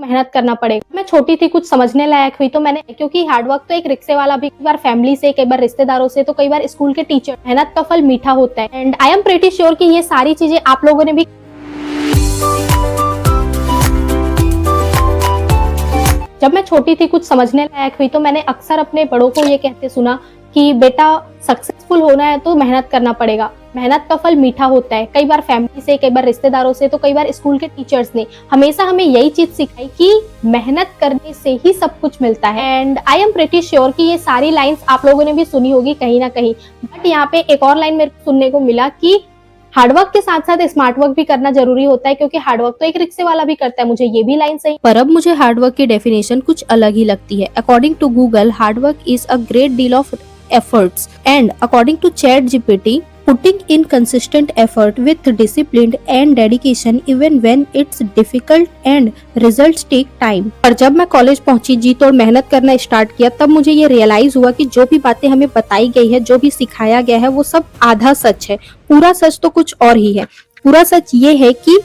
मेहनत करना पड़ेगा। मैं छोटी थी, कुछ समझने लायक हुई तो मैंने, क्योंकि हार्डवर्क तो एक रिक्शे वाला भी कई बार फैमिली से, कई बार रिश्तेदारों से, तो कई बार स्कूल के टीचर, मेहनत का फल मीठा होता है। And I am pretty sure कि ये सारी चीजें आप लोगों ने भी जब मैं छोटी थी, कुछ समझने लायक हुई तो मैंने अक्सर अपने बड़ों को ये कहते सुना कि बेटा सक्सेसफुल होना है तो मेहनत करना पड़ेगा, मेहनत का फल मीठा होता है। कई बार फैमिली से, कई बार रिश्तेदारों से, तो कई बार स्कूल के टीचर्स ने हमेशा हमें यही चीज सिखाई कि मेहनत करने से ही सब कुछ मिलता है। And I am pretty sure कि ये सारी लाइंस आप लोगों ने भी सुनी होगी कहीं ना कहीं। बट यहाँ पे एक और लाइन मेरे को सुनने को मिला कि हार्डवर्क के साथ साथ स्मार्ट वर्क भी करना जरूरी होता है, क्योंकि हार्डवर्क तो एक रिक्शे वाला भी करता है। मुझे ये भी लाइन सही, पर अब मुझे हार्डवर्क की डेफिनेशन कुछ अलग ही लगती है। According to Google, hard work is a great deal of efforts, and according to ChatGPT, putting in consistent effort with discipline and dedication even when it's difficult and results take time। और जब मैं college पहुंची, जी तोड़ मेहनत करना start किया, तब मुझे ये रियलाइज हुआ कि जो भी बातें हमें बताई गई है, जो भी सिखाया गया है, वो सब आधा सच है। पूरा सच तो कुछ और ही है। पूरा सच ये है कि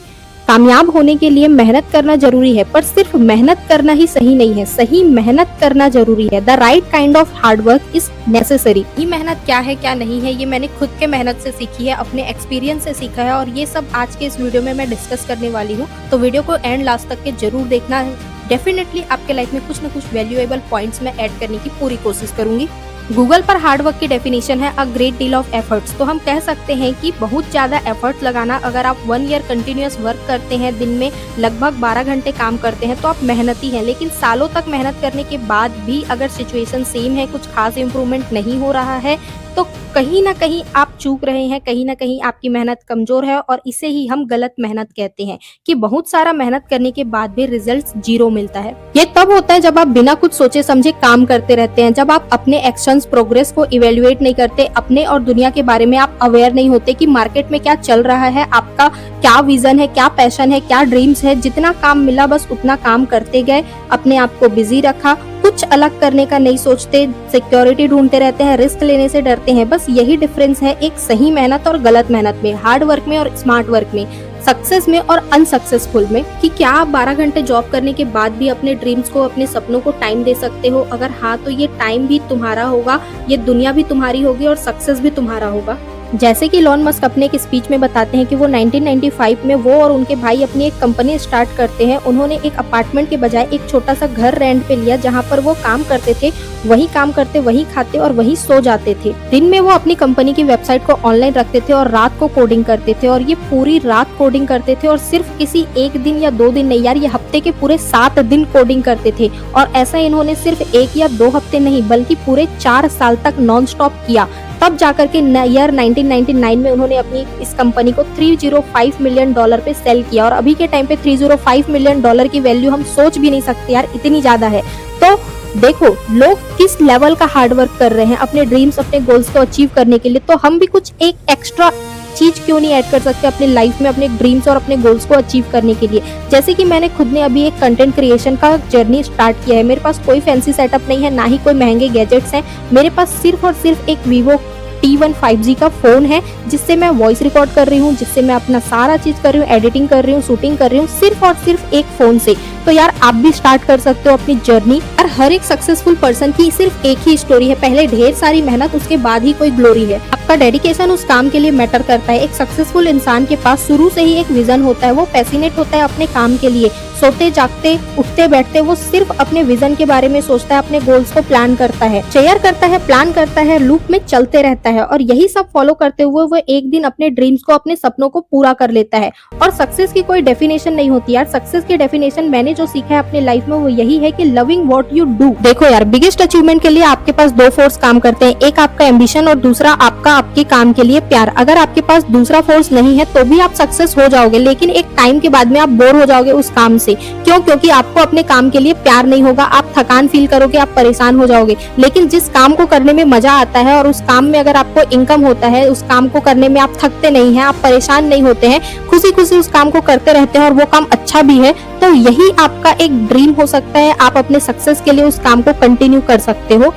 कामयाब होने के लिए मेहनत करना जरूरी है, पर सिर्फ मेहनत करना ही सही नहीं है, सही मेहनत करना जरूरी है। The right kind of hard work is necessary. ये मेहनत क्या है, क्या नहीं है, ये मैंने खुद के मेहनत से सीखी है, अपने एक्सपीरियंस से सीखा है, और ये सब आज के इस वीडियो में मैं डिस्कस करने वाली हूँ। तो वीडियो को एंड लास्ट तक के जरूर देखना है। डेफिनेटली आपके लाइफ में कुछ न कुछ वैल्यूएबल पॉइंट्स में ऐड करने की पूरी कोशिश करूंगी। गूगल पर हार्डवर्क की डेफिनेशन है अ ग्रेट डील ऑफ एफर्ट्स। तो हम कह सकते हैं कि बहुत ज्यादा एफर्ट्स लगाना। अगर आप 1 ईयर कंटिन्यूअस वर्क करते हैं, दिन में लगभग 12 घंटे काम करते हैं, तो आप मेहनती हैं। लेकिन सालों तक मेहनत करने के बाद भी अगर सिचुएशन सेम है, कुछ खास इम्प्रूवमेंट नहीं हो रहा है, तो कहीं ना कहीं आप चूक रहे हैं, कहीं ना कहीं आपकी मेहनत कमजोर है। और इसे ही हम गलत मेहनत कहते हैं कि बहुत सारा मेहनत करने के बाद भी रिजल्ट्स 0 मिलता है। ये तब होता है जब आप बिना कुछ सोचे समझे काम करते रहते हैं, जब आप अपने एक्शंस, प्रोग्रेस को इवेल्युएट नहीं करते, अपने और दुनिया के बारे में आप अवेयर नहीं होते कि मार्केट में क्या चल रहा है, आपका क्या विजन है, क्या पैशन है, क्या ड्रीम्स है। जितना काम मिला बस उतना काम करते गए, अपने आप को बिजी रखा, कुछ अलग करने का नहीं सोचते, सिक्योरिटी ढूंढते रहते हैं, रिस्क लेने से डरते हैं। बस यही डिफरेंस है एक सही मेहनत और गलत मेहनत में, हार्ड वर्क में और स्मार्ट वर्क में, सक्सेस में और अनसक्सेसफुल में। कि क्या आप 12 घंटे जॉब करने के बाद भी अपने ड्रीम्स को, अपने सपनों को टाइम दे सकते हो? अगर हाँ, तो ये टाइम भी तुम्हारा होगा, ये दुनिया भी तुम्हारी होगी और सक्सेस भी तुम्हारा होगा। जैसे कि इलॉन मस्क अपने एक स्पीच में बताते हैं कि वो 1995 में वो और उनके भाई अपनी एक कंपनी स्टार्ट करते हैं। उन्होंने एक अपार्टमेंट के बजाय एक छोटा सा घर रेंट पे लिया, जहां पर वो काम करते थे, वही काम करते, वही खाते और वही सो जाते थे। दिन में वो अपनी कंपनी की वेबसाइट को ऑनलाइन रखते थे और रात को कोडिंग करते थे। और ये पूरी रात कोडिंग करते थे, और सिर्फ किसी एक दिन या 2 दिन नहीं यार, ये हफ्ते के पूरे 7 दिन कोडिंग करते थे। और ऐसा इन्होंने सिर्फ 1 या 2 हफ्ते नहीं, बल्कि पूरे 4 साल तक नॉन स्टॉप किया। तब जाकर के ईयर 1999 में उन्होंने अपनी इस कंपनी को $305 मिलियन पे सेल किया। और अभी के टाइम पे $305 मिलियन की वैल्यू हम सोच भी नहीं सकते यार, इतनी ज्यादा है। तो देखो लोग किस लेवल का हार्ड वर्क कर रहे हैं अपने ड्रीम्स, अपने गोल्स को अचीव करने के लिए। तो हम भी कुछ एक एक्स्ट्रा चीज क्यों नहीं ऐड कर सकते अपने लाइफ में, अपने ड्रीम्स और अपने गोल्स को अचीव करने के लिए। जैसे कि मैंने खुद ने अभी एक कंटेंट क्रिएशन का जर्नी स्टार्ट किया है। मेरे पास कोई फैंसी सेटअप नहीं है, ना ही कोई महंगे गैजेट्स हैं। मेरे पास सिर्फ और सिर्फ एक वीवो T1 5G का फोन है, जिससे मैं वॉइस रिकॉर्ड कर रही हूँ, जिससे मैं अपना सारा चीज कर रही हूँ, एडिटिंग कर रही हूँ, शूटिंग कर रही हूँ, सिर्फ और सिर्फ एक फोन से। तो यार आप भी स्टार्ट कर सकते हो अपनी जर्नी। और हर एक सक्सेसफुल पर्सन की सिर्फ एक ही स्टोरी है, पहले ढेर सारी मेहनत, उसके बाद ही कोई ग्लोरी है। आपका डेडिकेशन उस काम के लिए मैटर करता है। एक सक्सेसफुल इंसान के पास शुरू से ही एक विजन होता है, वो पैसिनेट होता है अपने काम के लिए। सोते जागते, उठते बैठते वो सिर्फ अपने विजन के बारे में सोचता है, अपने गोल्स को प्लान करता है, शेयर करता है, प्लान करता है, लूप में चलते रहता है। और यही सब फॉलो करते हुए वो एक दिन अपने ड्रीम्स को, अपने सपनों को पूरा कर लेता है। और सक्सेस की कोई डेफिनेशन नहीं होती यार। सक्सेस की डेफिनेशन मैंने जो सीखा है अपने लाइफ में वो यही है कि लविंग व्हाट यू डू। देखो यार, बिगेस्ट अचीवमेंट के लिए आपके पास 2 फोर्स काम करते हैं, एक आपका एम्बिशन और दूसरा आपका आपके काम के लिए प्यार। अगर आपके पास दूसरा फोर्स नहीं है तो भी आप सक्सेस हो जाओगे, लेकिन एक टाइम के बाद में आप बोर हो जाओगे उस काम से। क्यों? क्योंकि आपको अपने काम के लिए प्यार नहीं होगा, आप थकान फील करोगे, आप परेशान हो जाओगे। लेकिन जिस काम को करने में मजा आता है और उस काम में अगर आपको इनकम होता है, उस काम को करने में आप थकते नहीं हैं, आप परेशान नहीं होते हैं, खुशी खुशी उस काम को करते रहते हैं और वो काम अच्छा भी है, तो यही आपका एक ड्रीम हो सकता है। आप अपने सक्सेस के लिए उस काम को कंटिन्यू कर सकते हो।